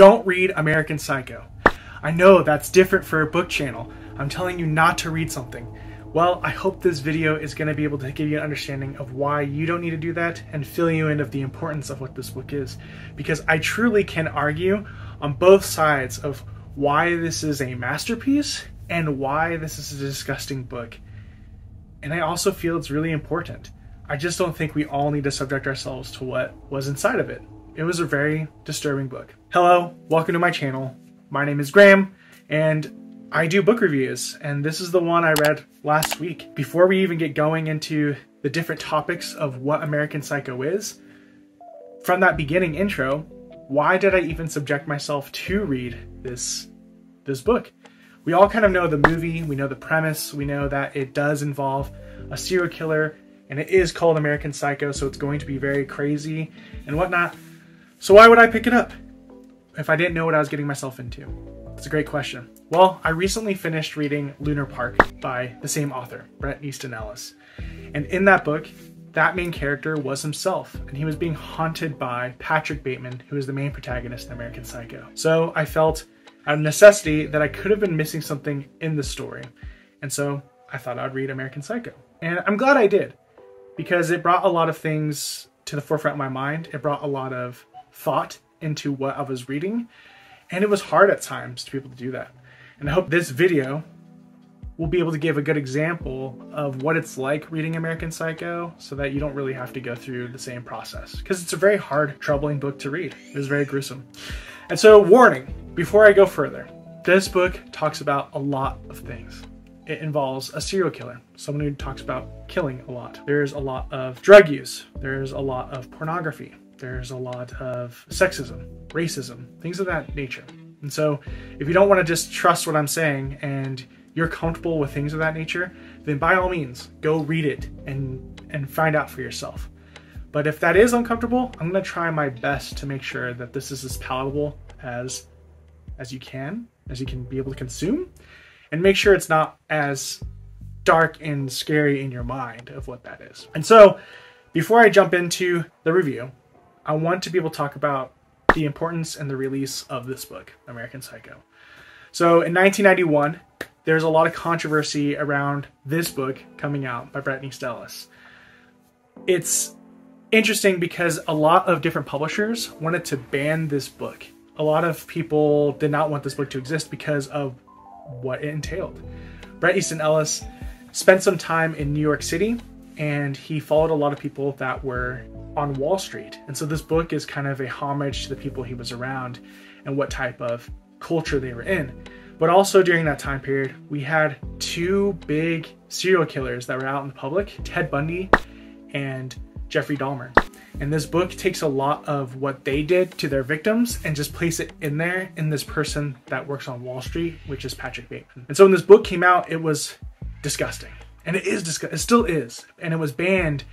Don't read American Psycho. I know that's different for a book channel. I'm telling you not to read something. Well, I hope this video is going to be able to give you an understanding of why you don't need to do that and fill you in of the importance of what this book is. Because I truly can argue on both sides of why this is a masterpiece and why this is a disgusting book. And I also feel it's really important. I just don't think we all need to subject ourselves to what was inside of it. It was a very disturbing book. Hello, welcome to my channel. My name is Graham, and I do book reviews, and this is the one I read last week. Before we even get going into the different topics of what American Psycho is, from that beginning intro, why did I even subject myself to read this book? We all kind of know the movie, we know the premise, we know that it does involve a serial killer, and it is called American Psycho, so it's going to be very crazy and whatnot. So why would I pick it up if I didn't know what I was getting myself into? That's a great question. Well, I recently finished reading Lunar Park by the same author, Bret Easton Ellis. And in that book, that main character was himself, and he was being haunted by Patrick Bateman, who is the main protagonist in American Psycho. So I felt out of necessity that I could have been missing something in the story. And so I thought I'd read American Psycho. And I'm glad I did, because it brought a lot of things to the forefront of my mind. It brought a lot of thought into what I was reading, and it was hard at times to be able to do that. And I hope this video will be able to give a good example of what it's like reading American Psycho, so that you don't really have to go through the same process, because it's a very hard, troubling book to read. It was very gruesome. And so, warning, before I go further, this book talks about a lot of things. It involves a serial killer, someone who talks about killing a lot. There's a lot of drug use. There's a lot of pornography. There's a lot of sexism, racism, things of that nature. And so if you don't want to just trust what I'm saying and you're comfortable with things of that nature, then by all means, go read it and find out for yourself. But if that is uncomfortable, I'm going to try my best to make sure that this is as palatable as you can be able to consume, and make sure it's not as dark and scary in your mind of what that is. And so before I jump into the review, I want to be able to talk about the importance and the release of this book, American Psycho. So in 1991, there's a lot of controversy around this book coming out by Bret Easton Ellis. It's interesting because a lot of different publishers wanted to ban this book. A lot of people did not want this book to exist because of what it entailed. Bret Easton Ellis spent some time in New York City, and he followed a lot of people that were on Wall Street. And so this book is kind of a homage to the people he was around and what type of culture they were in. But also during that time period, we had two big serial killers that were out in the public, Ted Bundy and Jeffrey Dahmer. And this book takes a lot of what they did to their victims and just place it in there in this person that works on Wall Street, which is Patrick Bateman. And so when this book came out, it was disgusting. And it is disgusting. It still is. And it was banned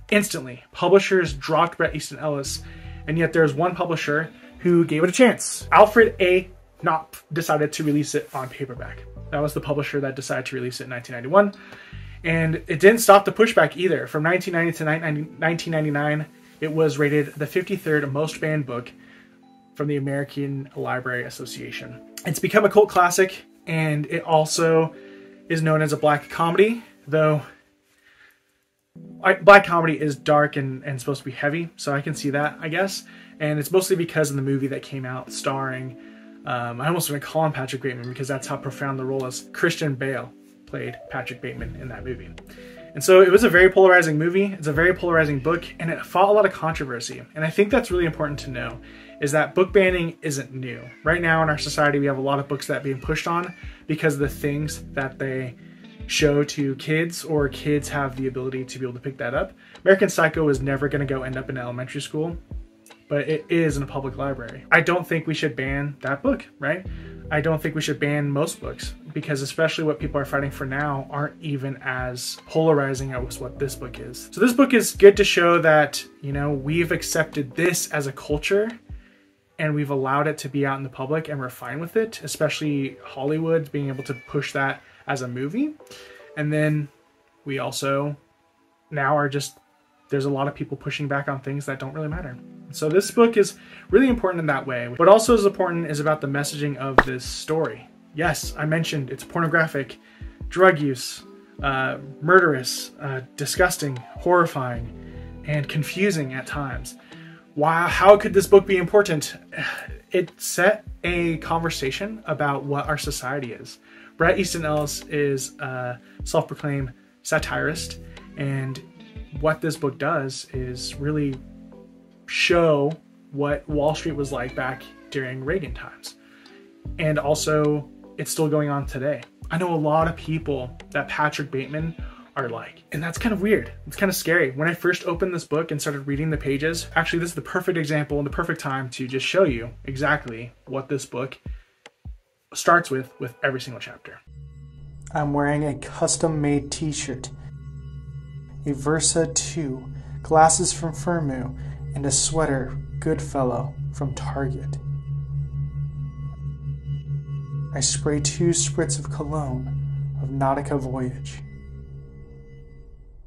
instantly. Publishers dropped Bret Easton Ellis, and yet there's one publisher who gave it a chance. Alfred A. Knopf decided to release it on paperback. That was the publisher that decided to release it in 1991. And it didn't stop the pushback either. From 1990 to 1999, it was rated the 53rd most banned book from the American Library Association. It's become a cult classic, and it also is known as a black comedy, though black comedy is dark and supposed to be heavy, so I can see that, I guess. And it's mostly because of the movie that came out starring, I almost want to call him Patrick Bateman because that's how profound the role is. Christian Bale played Patrick Bateman in that movie. And so it was a very polarizing movie, it's a very polarizing book, and it fought a lot of controversy. And I think that's really important to know, is that book banning isn't new. Right now in our society, we have a lot of books that are being pushed on because of the things that they show to kids, or kids have the ability to be able to pick that up. American Psycho is never going to go end up in elementary school, but it is in a public library. I don't think we should ban that book, right? I don't think we should ban most books, because especially what people are fighting for now aren't even as polarizing as what this book is. So this book is good to show that, you know, we've accepted this as a culture and we've allowed it to be out in the public, and we're fine with it, especially Hollywood being able to push that as a movie. And then we also now are just there's a lot of people pushing back on things that don't really matter. So this book is really important in that way. What also is important is about the messaging of this story. Yes, I mentioned it's pornographic, drug use, murderous, disgusting, horrifying, and confusing at times. How could this book be important? It set a conversation about what our society is. Bret Easton Ellis is a self-proclaimed satirist, and what this book does is really show what Wall Street was like back during Reagan times. And also, it's still going on today. I know a lot of people that Patrick Bateman are like, and that's kind of weird. It's kind of scary. When I first opened this book and started reading the pages, actually this is the perfect example and the perfect time to just show you exactly what this book starts with every single chapter. I'm wearing a custom-made t-shirt, a Versa 2, glasses from Firmoo, and a sweater, Goodfellow, from Target. I spray 2 spritz of cologne of Nautica Voyage.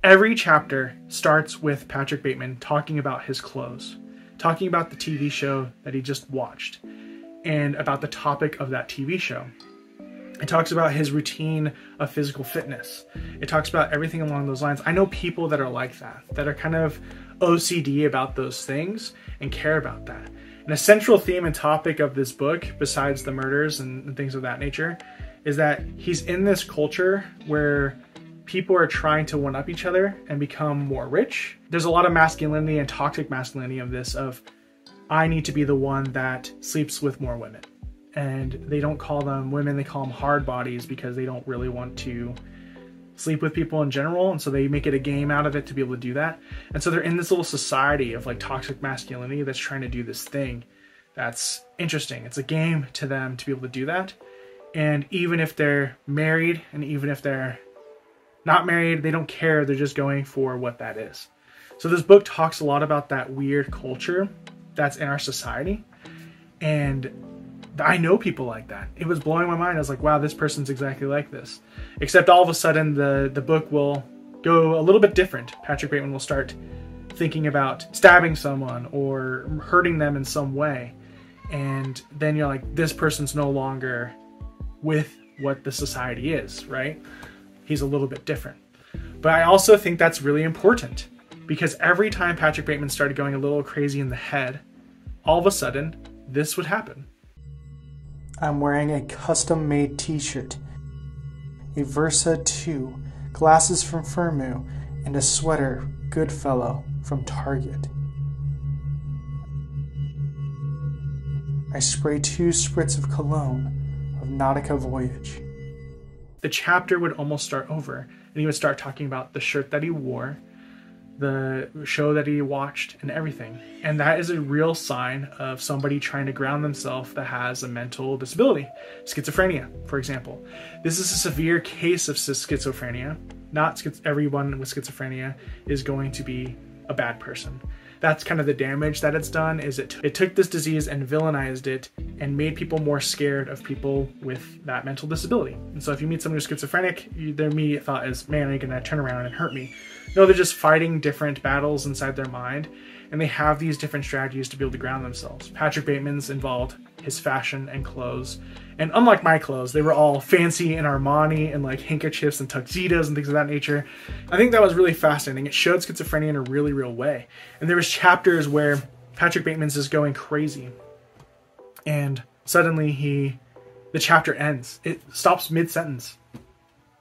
Every chapter starts with Patrick Bateman talking about his clothes, talking about the TV show that he just watched, and about the topic of that TV show. It talks about his routine of physical fitness. It talks about everything along those lines. I know people that are like that are kind of OCD about those things and care about that. And a central theme and topic of this book, besides the murders and things of that nature, is that he's in this culture where people are trying to one-up each other and become more rich. There's a lot of masculinity and toxic masculinity of this, of I need to be the one that sleeps with more women. And they don't call them women, they call them hard bodies because they don't really want to sleep with people in general. And so they make it a game out of it to be able to do that. And so they're in this little society of like toxic masculinity that's trying to do this thing that's interesting. It's a game to them to be able to do that. And even if they're married and even if they're not married, they don't care. They're just going for what that is. So this book talks a lot about that weird culture that's in our society. And I know people like that. It was blowing my mind. I was like, wow, this person's exactly like this. Except all of a sudden the book will go a little bit different. Patrick Bateman will start thinking about stabbing someone or hurting them in some way. And then you're like, this person's no longer with what the society is, right? He's a little bit different. But I also think that's really important because every time Patrick Bateman started going a little crazy in the head, all of a sudden, this would happen. I'm wearing a custom-made t-shirt, a Versa 2, glasses from Firmoo, and a sweater, Goodfellow, from Target. I spray 2 spritz of cologne of Nautica Voyage. The chapter would almost start over, and he would start talking about the shirt that he wore, the show that he watched, and everything. And that is a real sign of somebody trying to ground themselves that has a mental disability. Schizophrenia, for example. This is a severe case of schizophrenia. Not everyone with schizophrenia is going to be a bad person. That's kind of the damage that it's done, is it took this disease and villainized it and made people more scared of people with that mental disability. And so if you meet someone who's schizophrenic, their immediate thought is, man, are you gonna turn around and hurt me? No, they're just fighting different battles inside their mind, and they have these different strategies to be able to ground themselves. Patrick Bateman's involved his fashion and clothes. And unlike my clothes, they were all fancy and Armani and like handkerchiefs and tuxedos and things of that nature. I think that was really fascinating. It showed schizophrenia in a really real way. And there was chapters where Patrick Bateman's just going crazy. And suddenly the chapter ends. It stops mid-sentence.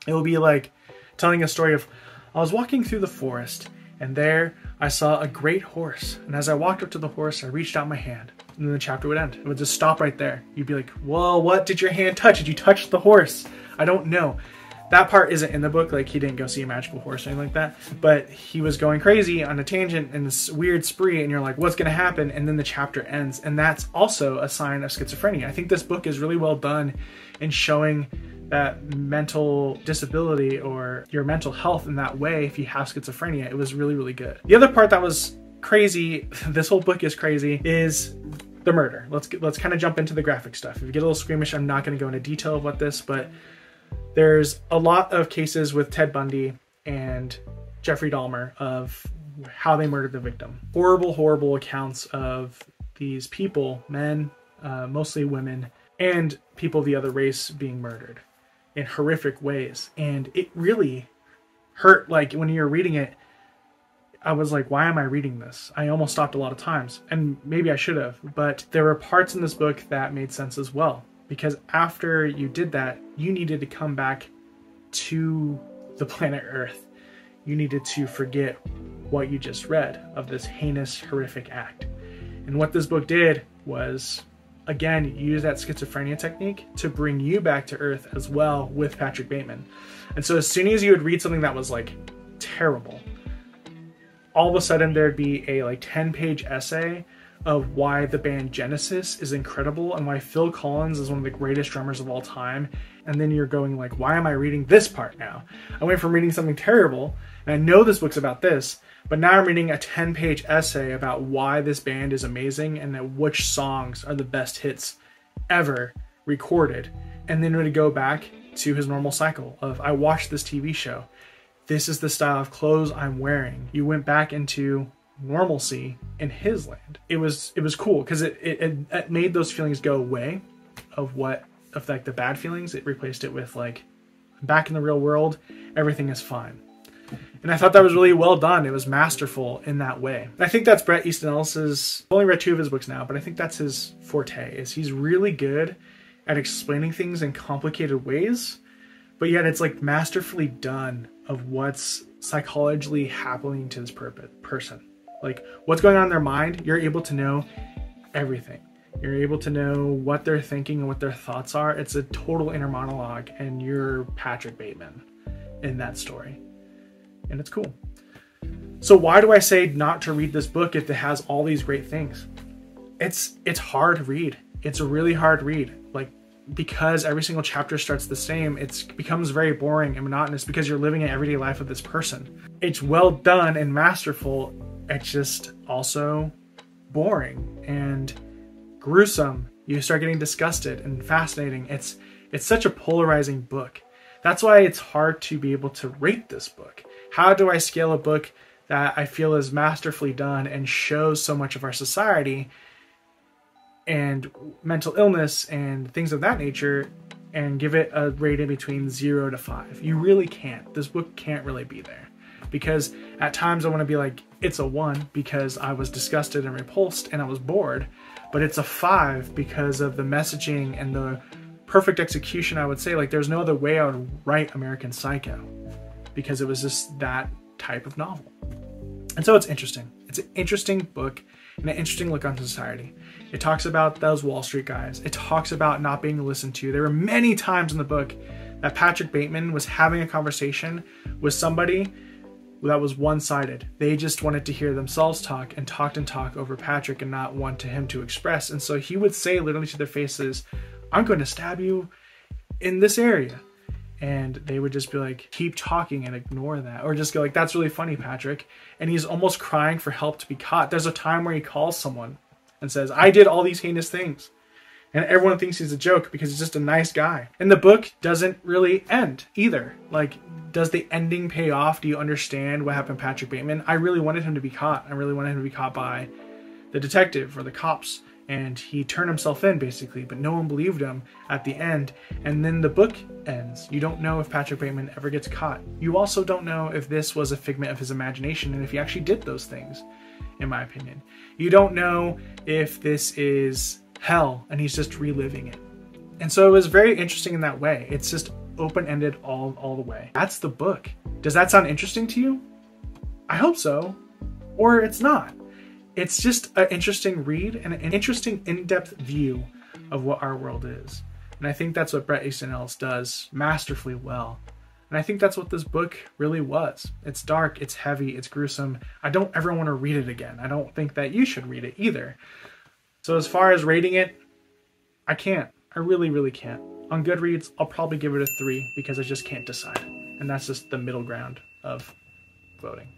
It will be like telling a story of, I was walking through the forest and there I saw a great horse. And as I walked up to the horse, I reached out my hand. And then the chapter would end. It would just stop right there. You'd be like, whoa, what did your hand touch? Did you touch the horse? I don't know. That part isn't in the book. Like, he didn't go see a magical horse or anything like that. But he was going crazy on a tangent and this weird spree. And you're like, what's going to happen? And then the chapter ends. And that's also a sign of schizophrenia. I think this book is really well done in showing that mental disability or your mental health in that way. If you have schizophrenia, it was really, really good. The other part that was crazy, this whole book is crazy, is the murder. Let's kind of jump into the graphic stuff. If you get a little squeamish, I'm not going to go into detail of what this, but there's a lot of cases with Ted Bundy and Jeffrey Dahmer of how they murdered the victim. Horrible, horrible accounts of these people, men, mostly women, and people of the other race being murdered in horrific ways. And it really hurt. Like, when you're reading it, I was like, why am I reading this? I almost stopped a lot of times, and maybe I should have, but there were parts in this book that made sense as well, because after you did that, you needed to come back to the planet Earth. You needed to forget what you just read of this heinous, horrific act. And what this book did was, again, use that schizophrenia technique to bring you back to Earth as well with Patrick Bateman. And so as soon as you would read something that was like terrible, all of a sudden there'd be a like 10-page essay of why the band Genesis is incredible and why Phil Collins is one of the greatest drummers of all time. And then you're going like, why am I reading this part now? I went from reading something terrible, and I know this book's about this, but now I'm reading a 10-page essay about why this band is amazing and which songs are the best hits ever recorded. And then to go back to his normal cycle of, I watched this TV show. This is the style of clothes I'm wearing. You went back into normalcy in his land. It was cool because it made those feelings go away of like the bad feelings. It replaced it with like, back in the real world, everything is fine. And I thought that was really well done. It was masterful in that way. And I think that's Bret Easton Ellis's, I've only read 2 of his books now, but I think that's his forte, is he's really good at explaining things in complicated ways, but yet it's like masterfully done of what's psychologically happening to this person. Like, what's going on in their mind, you're able to know everything. You're able to know what they're thinking and what their thoughts are. It's a total inner monologue, and you're Patrick Bateman in that story. And it's cool. So why do I say not to read this book if it has all these great things? It's hard to read. It's a really hard read. Like, because every single chapter starts the same, it becomes very boring and monotonous because you're living an everyday life of this person. It's well done and masterful. It's just also boring and gruesome. You start getting disgusted and fascinating. It's such a polarizing book. That's why it's hard to be able to rate this book. How do I scale a book that I feel is masterfully done and shows so much of our society and mental illness and things of that nature, and give it a rating between 0 to 5? You really can't. This book can't really be there, because at times I want to be like, it's a 1 because I was disgusted and repulsed and I was bored, but it's a 5 because of the messaging and the perfect execution. I would say, like, there's no other way I would write American Psycho, because it was just that type of novel. And so it's interesting. It's an interesting book and an interesting look on society. It talks about those Wall Street guys. It talks about not being listened to. There were many times in the book that Patrick Bateman was having a conversation with somebody that was one-sided. They just wanted to hear themselves talk and talk over Patrick and not want him to express. And so he would say literally to their faces, I'm going to stab you in this area. And they would just be like, keep talking and ignore that. Or just go like, that's really funny, Patrick. And he's almost crying for help to be caught. There's a time where he calls someone and says, I did all these heinous things. And everyone thinks he's a joke because he's just a nice guy. And the book doesn't really end either. Like, does the ending pay off? Do you understand what happened to Patrick Bateman? I really wanted him to be caught. I really wanted him to be caught by the detective or the cops. And he turned himself in, basically, but no one believed him at the end. And then the book ends. You don't know if Patrick Bateman ever gets caught. You also don't know if this was a figment of his imagination and if he actually did those things, in my opinion. You don't know if this is hell and he's just reliving it. And so it was very interesting in that way. It's just open-ended all the way. That's the book. Does that sound interesting to you? I hope so. Or it's not. It's just an interesting read and an interesting in-depth view of what our world is. And I think that's what Bret Easton Ellis does masterfully well. And I think that's what this book really was. It's dark, it's heavy, it's gruesome. I don't ever want to read it again. I don't think that you should read it either. So as far as rating it, I can't. I really can't. On Goodreads, I'll probably give it a 3 because I just can't decide. And that's just the middle ground of voting.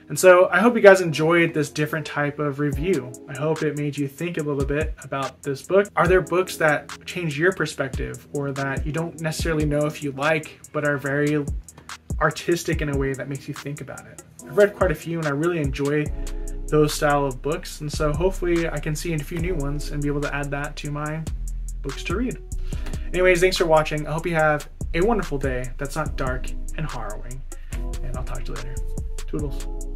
And so I hope you guys enjoyed this different type of review. I hope it made you think a little bit about this book. Are there books that change your perspective or that you don't necessarily know if you like, but are very artistic in a way that makes you think about it? I've read quite a few and I really enjoy those style of books, and so hopefully I can see a few new ones and be able to add that to my books to read. Anyways, thanks for watching. I hope you have a wonderful day that's not dark and harrowing, and I'll talk to you later. Toodles.